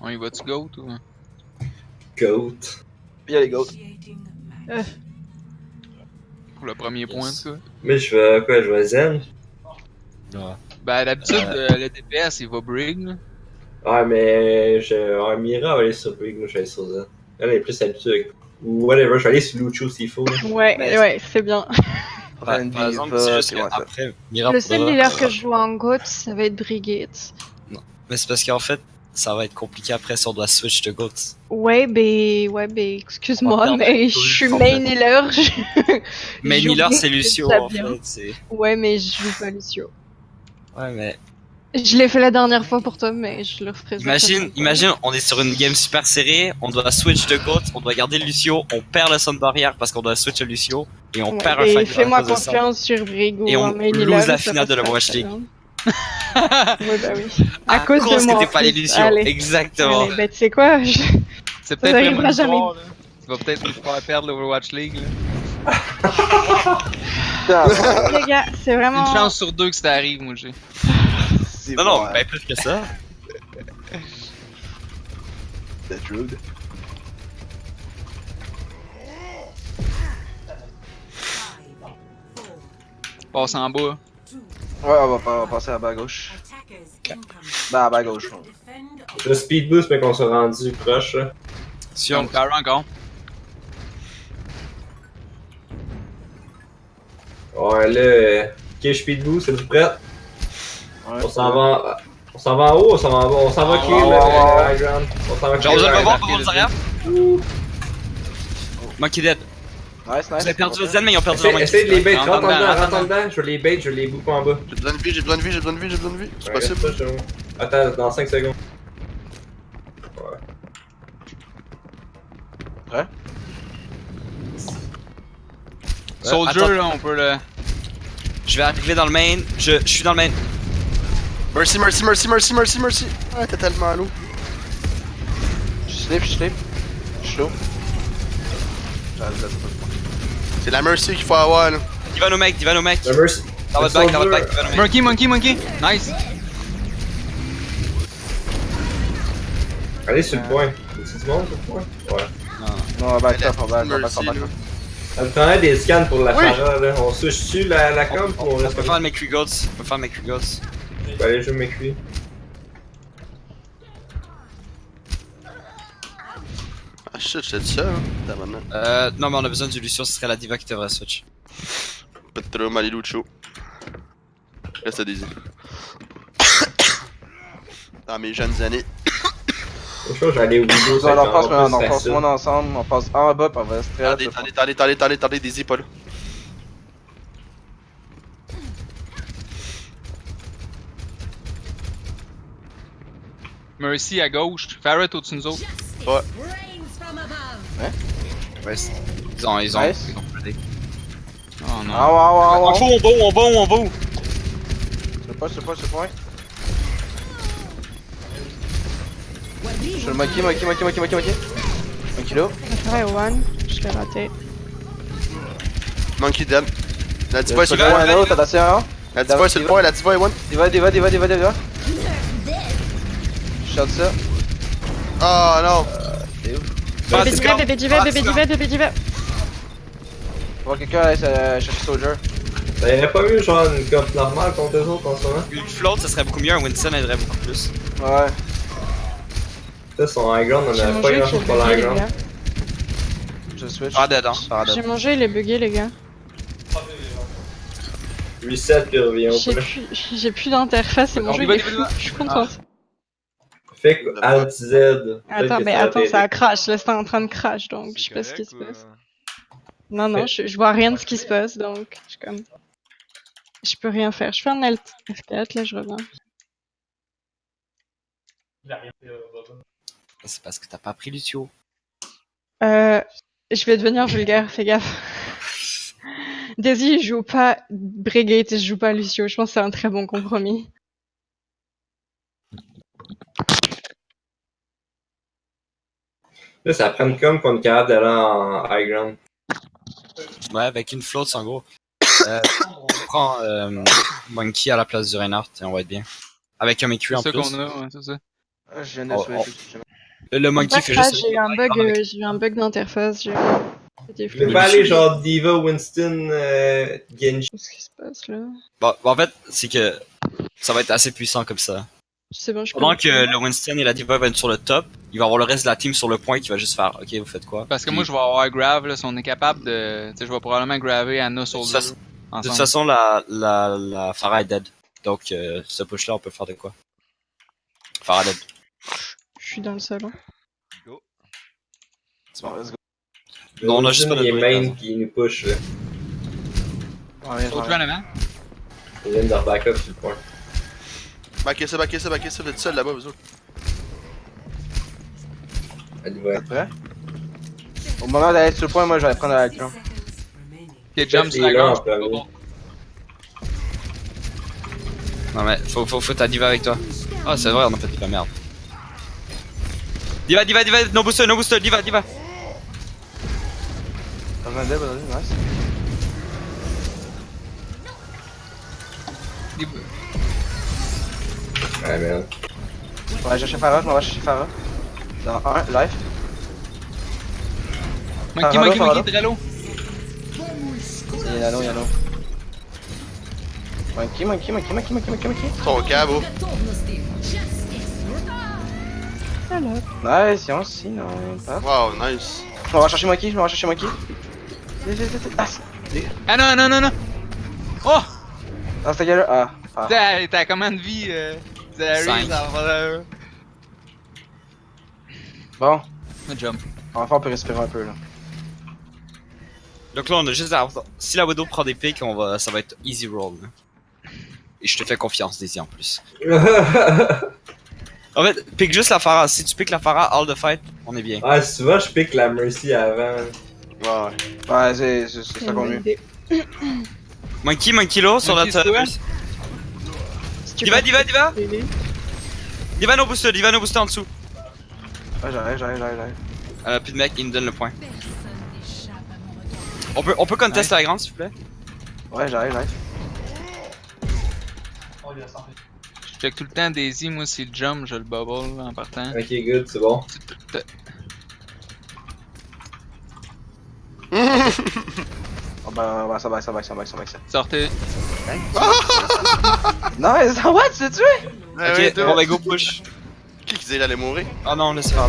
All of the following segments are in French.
On y va-tu GOAT ou... Goat. Y'a les goats. Pour le premier point, en tout cas. Mais je vais quoi? Je vais Zen? Ouais. Ben, d'habitude, le DPS, il va Brig, là. Ouais, mais Mira va aller sur Brig, moi je vais aller sur Zen. Elle est plus habituée avec. Ou whatever, je vais aller sur Lucio s'il faut. Là. Ouais, Mais- ouais, c'est bien. Par exemple, c'est juste qu'après, Mira Le seul pourra- healer que je joue en GOAT, ça va être Brigitte. Mais c'est parce qu'en fait, ça va être compliqué après si on doit switch de GOAT. Ouais, excuse-moi, On va mais perdre je suis en main fait. healer. Mais Joue Miller, c'est Brigitte, Lucio ça en bien. fait. C'est... Ouais, mais je joue pas Lucio. Ouais, mais. Je l'ai fait la dernière fois pour toi, mais je le referai Imagine, on est sur une game super serrée, on doit switch de GOAT, on doit garder Lucio, on perd le sound barrière parce qu'on doit switch à Lucio, et on perd un et fight. fais-moi à cause de ça. confiance sur Brigo. Et on en main lose healer, la ça finale de la passe Watch très League. bien. Ouais, bah oui. À cause de que moi. t'es en pas les plus. Lucio. Allez. Exactement. Allez, bah tu sais quoi? C'est peut-être n'arrivera vraiment jamais. l'histoire, là. Tu vas peut-être nous faire perdre l'Overwatch League, là. Les gars, c'est vraiment. Une chance sur deux que ça arrive, moi, j'ai. Non, ben plus que ça. C'est rude. Passe en bas. Ouais, on va passer à la bas à gauche. Ben, à bas à gauche. Le speed boost, mais qu'on soit rendu proche. Là. Si on carry encore. Ouais, là. Ok, speed boost, c'est tout prêt? Ouais, On s'en va. On s'en va en haut, on s'en va en bas. On s'en va kill ouais, le ouais. high ground. On s'en va Genre, kill vous le allez high voir ground. pour vos arrière. Monkey Dead. Nice, nice. Vous avez perdu votre zen, mais ils ont perdu leur Monkey. Essaye de les bait, Rentre rentre en dedans, dedans, rentre rentre en dedans. dedans. Je les bait, je les bouffe en bas. J'ai besoin de vie, j'ai besoin de vie, j'ai besoin de vie, j'ai besoin de vie. C'est Ouais, possible. reste pas, Attends, dans 5 secondes. Prêt? Soldier, attends. là, on peut le. Je vais arriver dans le main. Je suis dans le main. Mercy, mercy, mercy, mercy, mercy, mercy. Ah, t'es tellement low. Je slip, je slip. Je suis low. C'est la mercy qu'il faut avoir là. Divano mec. Le mercy. Dans votre back, Divano mec. Monkey. Nice. Allez sur le point. C'est du monde sur le point? Ouais. Non, on va back Elle a up, on va back up, on va mercy, back là. up. Ça me prendrait des scans pour la Oui. Farah là. On switch-tu la com ou on On reste peut comme faire ça? le McCree Goats. On peut faire le McCree Goats. Je vais aller jouer mes cuits. Ah shit, j'étais seul, hein. T'as maintenant. Non, mais on a besoin du Lucio, ce serait la diva qui devrait switch. Pas de trauma, allez Lucho. Reste à Daisy. Dans mes jeunes années. Je pense que je vais aller au vidéo, ça On va en être passe, encore on plus passe facile. monde ensemble, on passe en bas, puis on va straight. Attendez, Daisy, pas là. Mercy à gauche. Farrett au-dessus de nous autres. Ouais. Ouais, ils ont Nice. plaidé. Oh non. Ah, ouais. On va où? Je sais pas. Je suis le monkey. Monkey là. Ouais, one. Je l'ai raté. Monkey dead. La diva est sur le Diva, point, Diva, là, attention. La diva est sur le point, la diva est one. Diva. Je shot ça. Oh non. T'es où? Ah, Bébé c'est diva, quand? bébé diva, Ah, bébé c'est diva, bébé diva. Faut voir quelqu'un aller chercher Soldier. Ça irait pas mieux genre une cope normale contre eux autres en ce moment? Une float, ça serait beaucoup mieux. Un Winston aiderait beaucoup plus. Ouais. Ça, son high ground, on J'ai avait pas mangé, grand il chose est pour le bugué, high les ground. gars. Je switch. Ah, dead, hein. J'ai mangé, il est bugué, les gars. Reset puis revient au point. J'ai plus d'interface et mon On jeu y va, il est on y fou. va. Je suis contente. Fait que Alt Z. Peut-être Attends, que mais ça va attends, t'aider. ça crash. Là, c'est en train de crash, donc je sais pas ce qui se passe. Non, je vois rien de ce qui se passe, donc je suis comme. Je peux rien faire. Je fais un Alt F4, là, je reviens. C'est parce que t'as pas pris Lucio. Je vais devenir vulgaire, fais gaffe. Daisy, je joue pas Brigade et je joue pas Lucio. Je pense que c'est un très bon compromis. Là, ça prend une com qu'on est capable d'aller en high ground. Ouais, avec une float, c'est en gros. On prend Monkey à la place du Reinhardt et on va être bien. Avec un McCree C'est en ça plus. qu'on a, ouais, c'est ça. Je viens de Oh, switch. Le monkey fait juste. J'ai eu un bug d'interface. J'ai des Je vais pas aller genre Diva, Winston, Genji. Qu'est-ce qui se passe là? Bon, en fait, c'est que ça va être assez puissant comme ça. C'est bon, je Pendant que le Winston et la Diva vont être sur le top, il va avoir le reste de la team sur le point qui va juste faire ok, vous faites quoi? Parce que moi, je vais avoir grave, là, si on est capable de. Tu sais, je vais probablement graver Anna Soldier. De toute façon, la Pharah est dead. Donc, ce push-là, on peut faire de quoi? Pharah dead. Je suis dans le salon. C'est bon, let's go. Non, on a juste pas Il est de main qui nous push là. Ouais, Soldier en avant. Il vient de backup sur le point. Backez ça, vous êtes seul là-bas, vous autres. Allez, ouais. Prêt? Au moment d'aller sur le point, moi je vais prendre la clé. Ok, jump sur la il est là en gorge. premier. Non, mais faut ta Diva avec toi. Ah, c'est vrai, on a fait de la merde. Diva, no booster, Diva. Vas-y, nice. Ouais, merde. On va chercher Pharah, je m'en vais chercher Pharah. Dans 1, life. Monkey, Drello. Il y a l'eau. Monkey. Ton cabo. Nice, y'a aussi, non. Pas. Wow, nice. Je m'en vais chercher Monkey. Ah, Ah non. Oh! dans cette gars-là. Ah. T'as combien de vie, Zary? Cinq. Bon, Me jump. enfin on peut respirer un peu là. Donc là, on a juste à... Si la Widow prend des pics, ça va être easy roll. Là. Et je te fais confiance, Daisy, en plus. En fait, pick juste la Pharah. Si tu piques la Pharah, all the fight, on est bien. Ah, souvent je pique la Mercy avant. Ouais, c'est ça qu'on mieux. Monkey low sur Monkey, notre... c'est quoi? Diva! Diva no booster en dessous. Ouais, j'arrive. Plus de mec, il me donne le point. On peut contest la grande, s'il vous plaît? Ouais, j'arrive. Je check tout le temps Daisy, moi, si le jump, je le bubble en partant. Ok, good, c'est bon. Oh ben, ça va. Sortez. Nice, what, tu t'es tué? Ok, on va go push. Qui disait qu'il allait mourir? Ah non, laisse faire.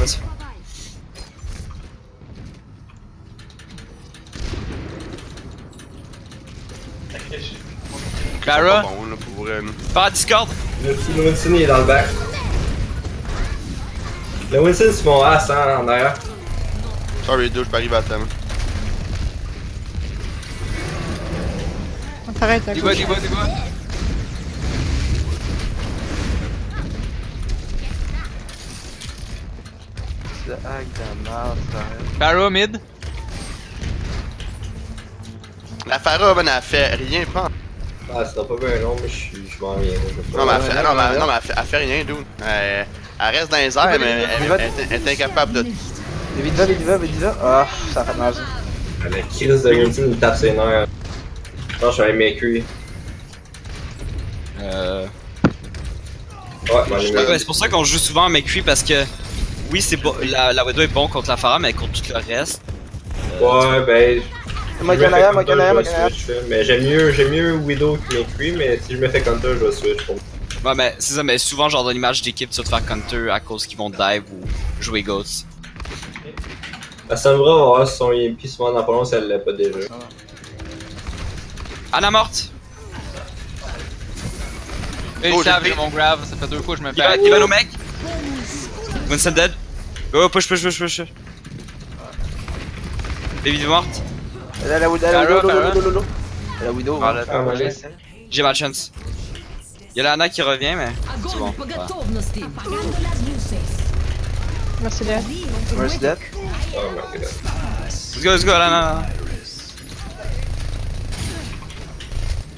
Clara? Bon, là, pour vrai. Par Discord. Le Winston il est dans le back. Le Winston c'est mon as hein, en arrière. Sorry, dude, je peux arriver à temps. On t'arrête à Diva. Le hack de merde, Clara mid. La Pharah, ben, elle fait rien, pas. Ah, ça sera pas bien long, mais je m'en viens. Non, mais elle fait rien, dude. Elle reste dans les airs, mais elle est incapable de. Diva. Ah, ça a fait mal ça. La crise de Winston il tape ses nerfs. Non, je suis allé m'écrire. Ouais, C'est pour ça qu'on joue souvent à McCree parce que oui, c'est bon, la Widow est bon contre la Pharah, mais contre tout le reste. Ouais, ben. Moi, Mais j'aime mieux Widow que McCree, mais si je me fais counter, je vais switch. Ouais, mais c'est ça, mais souvent, genre dans l'image d'équipe, tu vas te faire counter à cause qu'ils vont dive ou jouer Ghost. La Sombra va avoir son EMP souvent dans pas long si elle l'a pas déjà. Anna morte! Ils savent, j'ai mon grave, ça fait 2 fois que je me fais. Diva no mec! Winston dead! Go, push! Baby morte! La Widow. La Widow. Ah, moi j'ai. J'ai ma chance. Y'a la Anna qui revient, mais c'est bon. Ouais. Merci Léa. Mercy dead. Oh my god. Let's go, Anna!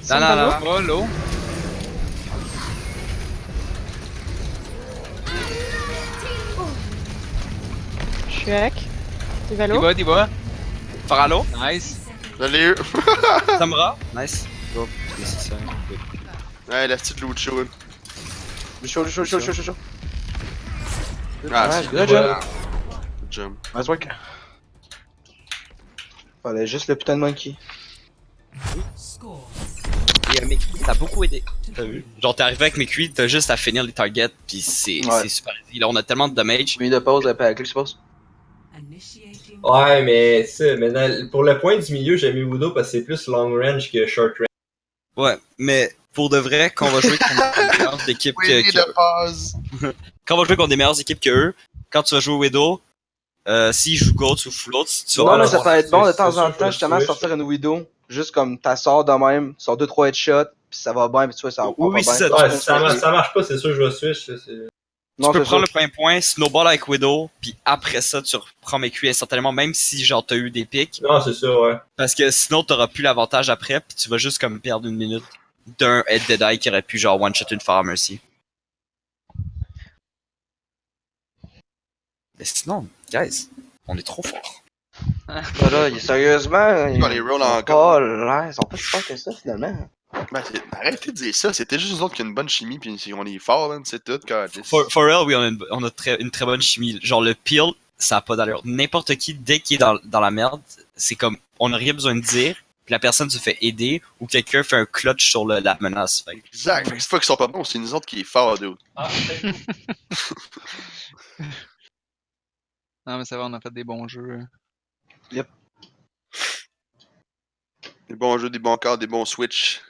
Anna. Oh, l'eau. Je suis avec. Diva. Diva. Faralo? Nice. Je l'ai eu. Samra? Nice. Go. C'est ça. Ouais, la petite Lucho. Chaud. Ah, Ouais, c'est good good job. job. Nice work. Fallait juste le putain de monkey. Et Mekui, t'as beaucoup aidé. T'as vu? Genre, t'es arrivé avec Mekui, t'as juste à finir les targets, pis c'est Ouais. super easy. Là, on a tellement de damage. Puis de pause, après la clip, je suppose. Ouais, mais ça, mais pour le point du milieu, j'ai mis Wudo parce que c'est plus long range que short range. Ouais, mais pour de vrai, quand on va jouer contre des meilleures équipes que pause. quand on va jouer contre des meilleures équipes que eux, quand tu vas jouer Widow, s'ils jouent Goats ou Floats, tu vas Non, pas mais le ça voir. peut être bon de c'est temps sûr en que temps, je justement, switch. sortir une widow. Juste comme t'as sort de même, tu sors 2-3 headshots, pis ça va bien, pis tu vois, ça va Oui, pas c'est bien. ça. Ouais, si ça marche pas, c'est sûr que je vais switch. Ça, c'est- Non, Tu peux c'est prendre ça. le premier point, snowball avec Widow, puis après ça, tu reprends Mekui instantanément, même si genre t'as eu des pics. Non, c'est sûr, ouais. Parce que sinon, t'auras plus l'avantage après, puis tu vas juste comme perdre une minute d'un Head Deadeye qui aurait pu genre one-shot une Pharah Mercy. Mais sinon, guys, on est trop fort. Mais là, sérieusement, ils les rolls sont encore. pas là, ils sont pas si forts que ça, finalement. Ben, arrêtez de dire ça, c'était juste nous autres qui ont une bonne chimie, pis on est fort, man, c'est tout, quand For real, oui, on a une très bonne chimie. Genre, le peel, ça a pas d'allure. N'importe qui, dès qu'il est dans la merde, c'est comme, on n'a rien besoin de dire, puis la personne se fait aider, ou quelqu'un fait un clutch sur la menace. Fait que- Exact, fait que c'est pas qu'ils sont pas bons, c'est nous autres qui est fort, dude. Non, mais ça va, on a fait des bons jeux. Des bons jeux, des bons cards, des bons switch.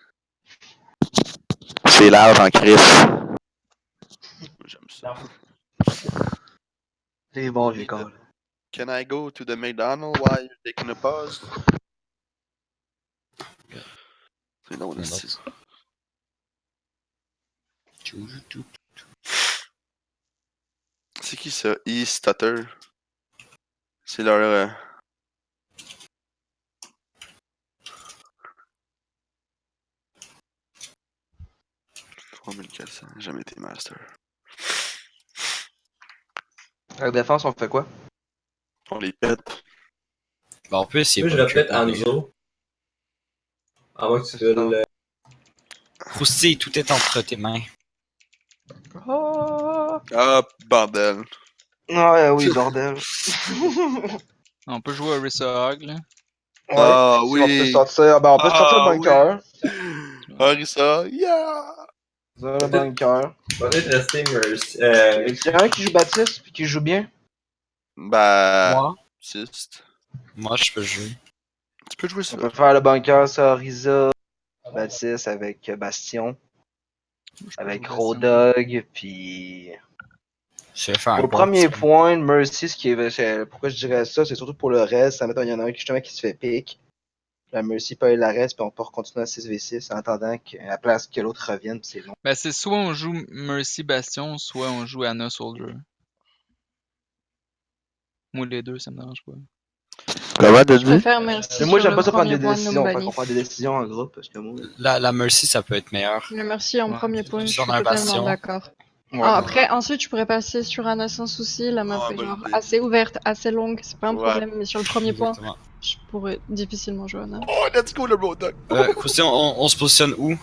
C'est large en crise. J'aime ça. C'est bon, j'ai calls. Can I go to the McDonald's while you're taking a pause? C'est long, là, c'est... C'est qui ça? E-Stutter? C'est leur... 3400, j'ai jamais été master. La défense, on fait quoi? On les pète. Bon, en plus, il Moi, est je pas répète cute, Anzo. À moins que tu veux Croustille, tout est entre tes mains. Oh! Ah, bordel. Ouais, oui, bordel. On peut jouer à Rissa Hog, là. Ouais, Ah, si oui. on peut sortir, ben on peut sortir Ah, le bunker. Harissa, yeah! Sortir le bunker. peut-être rester Mercy. Il y a un qui joue Baptiste, puis qui joue bien. Bah... Moi? Sist. Moi, je peux jouer. Tu peux jouer ça? On peut faire le bunker sur Risa, Baptiste avec Bastion, Je peux avec jouer Road Bastion. Dog, puis... Je vais faire un Au bon premier petit- point, Mercy, pourquoi je dirais ça, c'est surtout pour le reste. Ça, mettons, il y en a un qui, justement, qui se fait pick. La Mercy peut aller la reste, puis on peut continuer à 6v6 en attendant qu'à la place que l'autre revienne, puis c'est long. Ben, c'est soit on joue Mercy Bastion, soit on joue Anna Soldier. Moi, les deux, ça me dérange pas. Comment t'as Je préfère merci. Mais moi, sur j'aime le pas ça prendre premier des point de décisions, fait Numbani. qu'on prend des décisions en groupe, parce que moi... La Mercy, ça peut être meilleur. Le merci en Ouais. premier point, je Sur suis un totalement bastion. d'accord. Ouais. Ah, après, ensuite, je pourrais passer sur Anna sans souci. La map Ah, est bonne genre idée. assez ouverte, assez longue, c'est pas un Ouais. problème. Mais sur le premier point, Exactement. je pourrais difficilement jouer Anna. Oh, let's go le Road Dog! Croustille, on se positionne où?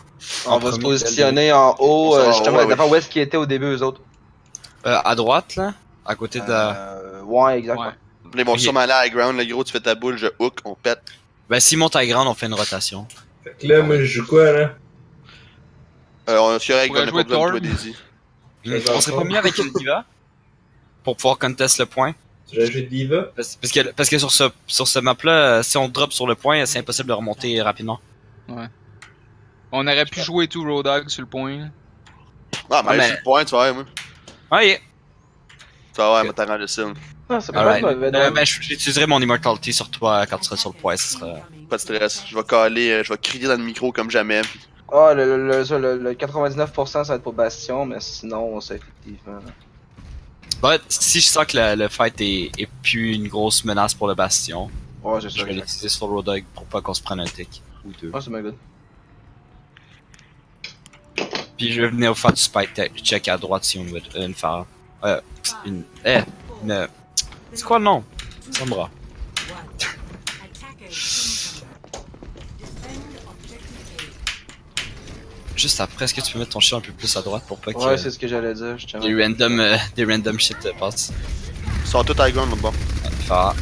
On va se premier, positionner en haut, On s'en va en justement, haut, ouais, d'abord oui. où est-ce qu'ils étaient au début, eux autres. À droite, là? À côté de la... Ouais, exact. Ouais. Là, ils vont Ok. sûrement aller à la ground, le gros, tu fais ta boule, je hook, on pète. Ben, s'il monte à grande, on fait une rotation. Fait que là, moi, je joue quoi, là? On est correct, pourrait on n'a pas jouer besoin de Torb. jouer Daisy. On serait pas mieux avec une diva? Pour pouvoir contest le point? Tu vas jouer Diva? Parce que sur ce map-là, si on drop sur le point, c'est impossible de remonter rapidement. On aurait pu jouer tout Road Dog sur le point. là. Ah, mais mais- sur le point, tu vas voir, moi. Ah, yeah. Tu vas voir, Ok. elle m'a t'arrangé ça. Ah, c'est pas Alright. mauvais. Ben, j'utiliserai mon immortality sur toi quand tu seras sur le point. Ce sera... Pas de stress. Je vais caler, je vais crier dans le micro comme jamais. Ah, le 99% ça va être pour Bastion, mais sinon, ça effectivement. But, si je sens que le fight est plus une grosse menace pour le bastion, Ouais, c'est je ça. vais l'utiliser sur le Road Dog pour pas qu'on se prenne un tick ou deux. Ouais, c'est bien good. Puis je vais venir faire du spike check à droite si on veut une Pharah. C'est quoi le nom? Sombra. juste après, est-ce que tu peux mettre ton shield un peu plus à droite pour pas que Ouais, c'est ce que j'allais dire, justement. des random shit passent? Ils sont tous high ground là-bas. Fa.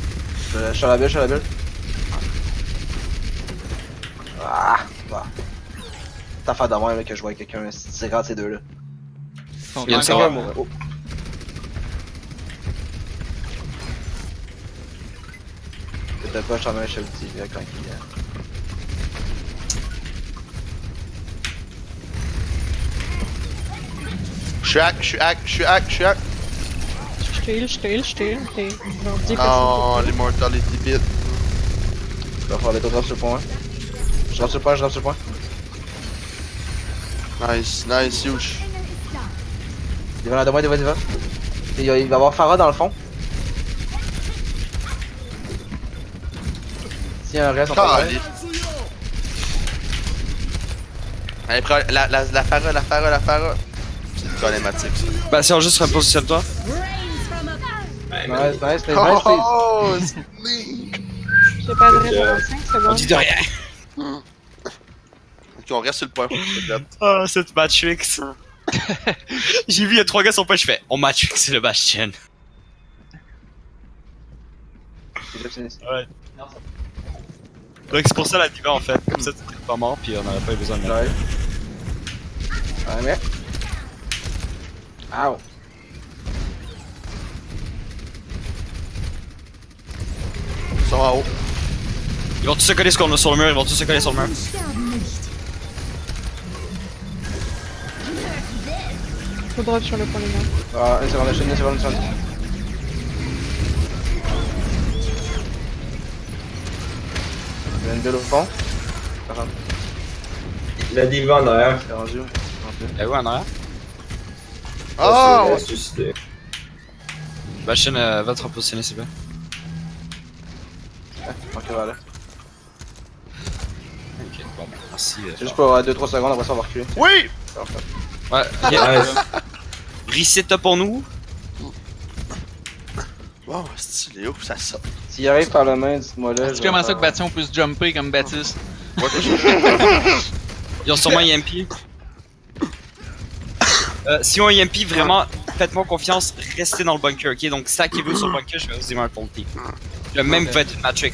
Je suis à la bulle, je suis à la bulle. Ah, bah. T'as fait d'avoir là que je vois quelqu'un, c'est grave ces deux-là. Sont Il y a une encore- seconde. Oh. Peut-être pas, je t'en mets un chef de TV quand il est. Je suis hack, je suis hack, je suis hack, je suis hack. Je te heal, je te heal, je te heal. T'es genre 10 Non, l'immortality bit. Il va falloir les drop sur le point. Je drop sur le point, je drop sur le point. Nice, nice, huge. Il va là devant, il va devant. Il va y avoir Farah dans le fond. S'il y a un reste, on peut le Calé. Allez, prends la Farah. C'est une problématique ça. Bah, si on juste repositionne-toi. Nice, nice, nice, Oh, nice. J'ai pas de raid pendant 5 On secondes. dit de rien. Ok, on reste sur le point. Regarde. Oh, cette Matrix. J'ai vu, il y a 3 gars sur le point, je fais, on Matrix, c'est le Bastion. Ouais. Donc c'est pour ça la diva en fait, comme ça tu serais pas mort puis on aurait pas eu besoin de Ouais. Ouais, mais. Ow. Ils sont en haut. Ils vont tous se coller sur le mur, ils vont tous se coller sur le mur. Faut drop sur le point de mur. Ah, une seconde, une seconde, une seconde. Il y a une bulle au fond. Par contre, La diva en arrière. c'est rendu où? Eh ouais, en arrière. Oh! Elle s'est suicidée. Bastion va te repositionner s'il te plaît. Ok, voilà. Ok, bon, merci. C'est juste pour 2-3 secondes, après ça on va reculer. Oui! Parfait. Ouais, Nice. reset pour nous. Wow, stylé, ouf, ça sort. S'il arrive par la main, dites-moi là. C'est comment ça que Baptiste peut se jumper comme Baptiste? Ils ont sûrement EMP. Si on EMP, vraiment, faites-moi confiance, restez dans le bunker, ok? Donc, stackez-vous sur le bunker, je vais vous immortality. Le même vous faites une Matrix.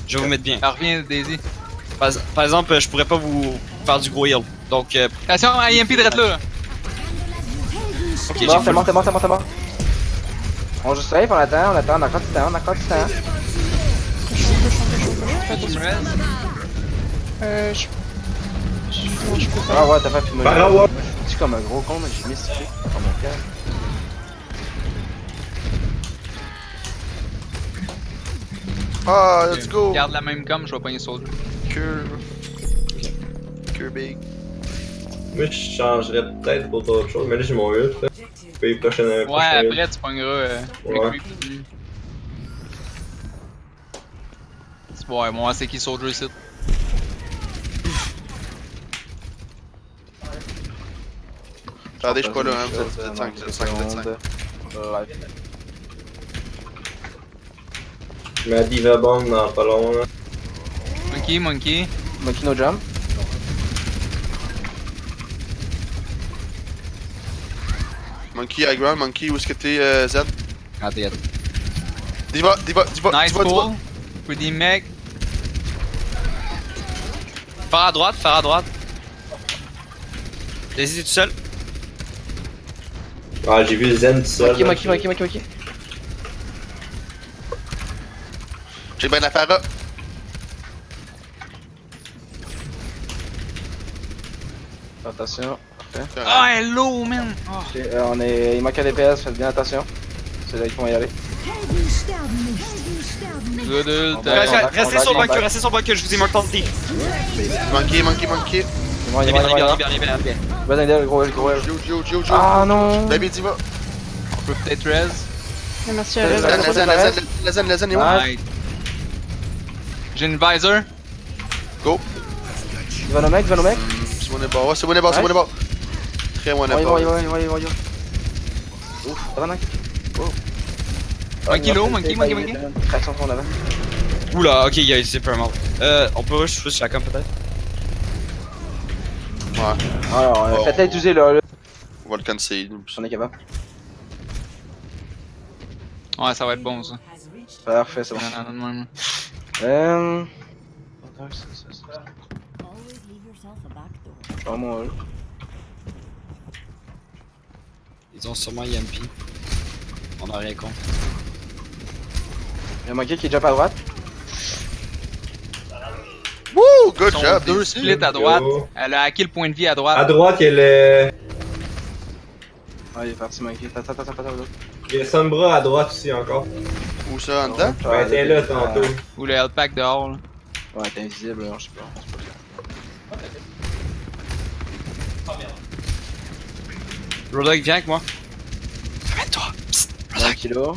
Je vais vous mettre bien. Alors, reviens, Daisy. Par exemple, je pourrais pas vous faire du gros heal. Donc, Attention, IMP de là. ok, j'ai Mort, vu. t'es mort, t'es mort, t'es mort, t'es mort. On juste safe, on attend, on a encore du temps, on a encore du temps. Je... Non, je peux pas. Ah ouais, t'as fait puis moi. Par ouais. Je suis comme un gros con, mais j'ai mis ce truc dans mon cœur. Ah, let's go! Garde la même com, je vais pogner Soldier. Cure big. Moi, je changerais peut-être pour autre chose, mais là, j'ai mon ult. Puis, prochaine. Ouais, prochaine ult. après tu pogneras Ouais. le creep. Ouais, moi c'est qui Soldier ici? Attendez, je suis pas là, hein. Vous êtes 5, vous êtes 5, vous êtes 5. Je mets la diva bomb dans pas long, là. Monkey, Monkey. Monkey no jump. Monkey high ground, Monkey, où est-ce que t'es, Z? Ah, t'es Diva. Nice pull. Pretty mec. Faire à droite, faire à droite. Daisy, t'es tout seul. Ah, j'ai vu Zen tout seul. Monkey. J'ai bien la Farah. Attention. Parfait. Ah, hello man! Oh. Ok, il manque un DPS, faites bien attention. C'est là qu'ils vont y aller. Good ult. Ouais, Restez sur le bunker, restez sur le bunker, je vous immortality. Monkey. Ils vont y aller. Vas-y, le gros L. Yo. Ah non! Baby Diva. On peut peut-être res. Mais merci, La reste. La zen, est où? Ah. Nice. J'ai une visor. Go. Il va nos mecs. C'est mon ébord, ouais, c'est mon ébord. Très mon Il va. ébord. Ouf, ça va, mec? Monkey low, Monkey. Traction sur l'avant. Oula, ok, il y a c'est pas mal. On peut rush sur chacun peut-être. Alors, Oh. faites-la utiliser là, On va le canceler. on est capable. Ouais, ça va être bon, ça. Parfait, c'est bon. Non, non, non, non. Je vais moi là. Ils ont sûrement EMP. On a rien contre. Il y a manqué qui est jump à droite. Wouh! Good Ils sont job! deux ici. splits à droite. Yo. Elle a hacké le point de vie à À droite. droite, il y a le. Ah, il est parti manquer. Attends. Il y a Sombra à droite aussi encore. Où ça, en dedans? Ben, t'es là tantôt. Ou le health pack dehors, là. Ouais, t'es invisible, là, je sais pas. Rodog, viens avec moi. Amène-toi. Psst. Un kilo.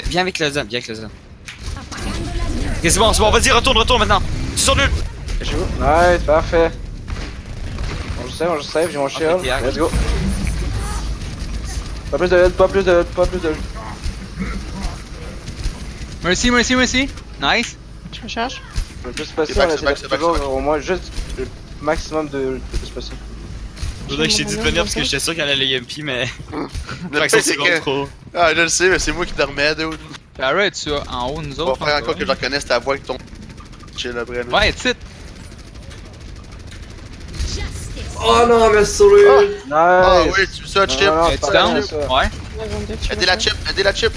Viens avec le zen, viens avec le zen. Ok, c'est bon, vas-y, retourne maintenant. Tu sors nul. Je suis où? Nice, parfait. On je save, j'ai mon shield. t'es hack. Let's go. Pas plus de health, pas plus de health. Mercy. Nice. Je me charge. Le plus possible, back, on c'est essaie back, de c'est back, toujours c'est back. au moins juste le maximum de plus possible. Rodog, je t'ai dit de venir parce que j'étais sûr qu'elle allait EMP, mais. Le Fait que ça pire, c'est seconde que... trop. Ah, je le sais, mais c'est moi qui dormais, dude. Farah, es-tu en haut, nous On va autres? faire encore que je reconnaisse ta voix avec ton... Chill après, là. Ouais, titre. Oh non, mais sur le. Ah Nice! oui, tu ça, chip. Non, Es-tu pas down? ça. Ouais. Aidez la chip.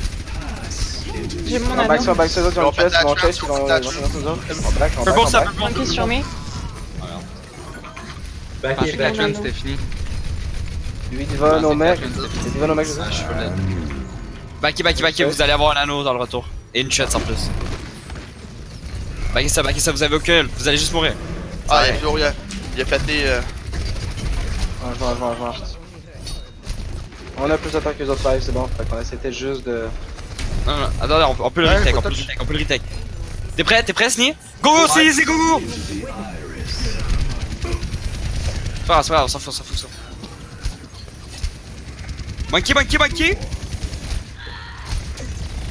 J'ai mon On back ça, anneau. back ça, ils ont On fait chest, ils vont la chest, ils chance, vont on fait la nous chance. autres. On back, on Purple, ça back. peut Monkey sur me. Je pensais Backé, que la backé. chaîne c'était fini. Lui, Diva, nos mecs. Je pensais que la chaîne, C'est Diva, nos mecs, je sais. Ah, je suis là. Backy, vous allez avoir un anneau dans le retour. Et une shot en plus. Backy ça, vous avez aucun heal. Vous allez juste mourir. Ah, il a pété... Je vais. On a plus d'attaque que les autres lives, c'est bon. Fait qu'on essaie juste de. Non, attendez, on peut le Ouais, retake, faut on peut le retake. T'es prêt, Sni? Go, c'est go! C'est pas grave, on s'en fout. Monkey!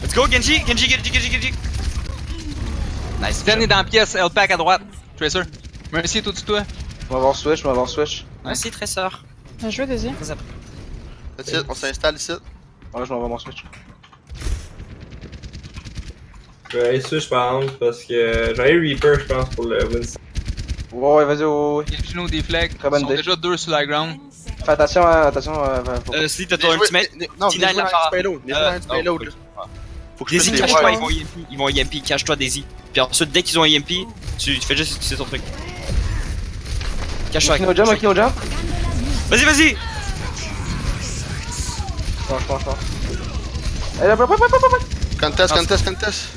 Let's go, Genji! Nice. Zen est dans la pièce, health pack à droite. Tracer. Mercy est au-dessus de toi. On va avoir switch. Merci, Tressor. Bien joué, Daisy. That's it, on s'installe ici. Ouais, je m'en vais mon switch. Je vais aller switch par exemple parce que j'allais Reaper, je pense, pour le win. Ouais, vas-y, ouais. Il y a le genou des flags. Très bonne Ils sont idée. déjà deux sur la ground. Fais attention, faut- Sni, t'as ton ultimate? Non, Tina, les joueurs la dans payload. Les joueurs dans payload, là. Faut que je Daisy, puisse les cache-toi, voir. ils vont EMP, cache-toi Daisy. Puis ensuite, dès qu'ils ont EMP, tu fais juste utiliser ton truc. Cache-toi Monkey no jump. Vas-y! Je pense. Eh, là, Contest.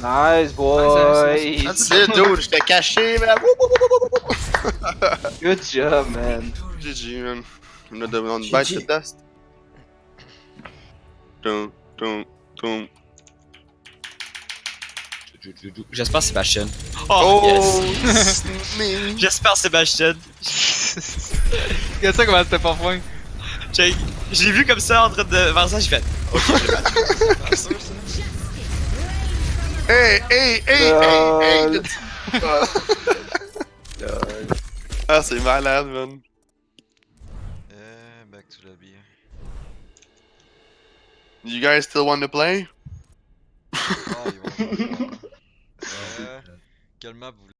Nice, boy. That's it, dude, j'étais caché, man. Good job, man. GG, man. On a demandé de bite the dust. Tum. J'espère Sébastien. Oh, Yes! me. J'espère Sébastien. Regarde ça comment c'était pas fin. Check. Je l'ai vu comme ça en train de faire ça, j'ai fait. Ok, je vais battre. Hey. Ah, c'est malade, man. Back to the beer. You guys still want to play? Ah, ils vont. Quelle map vous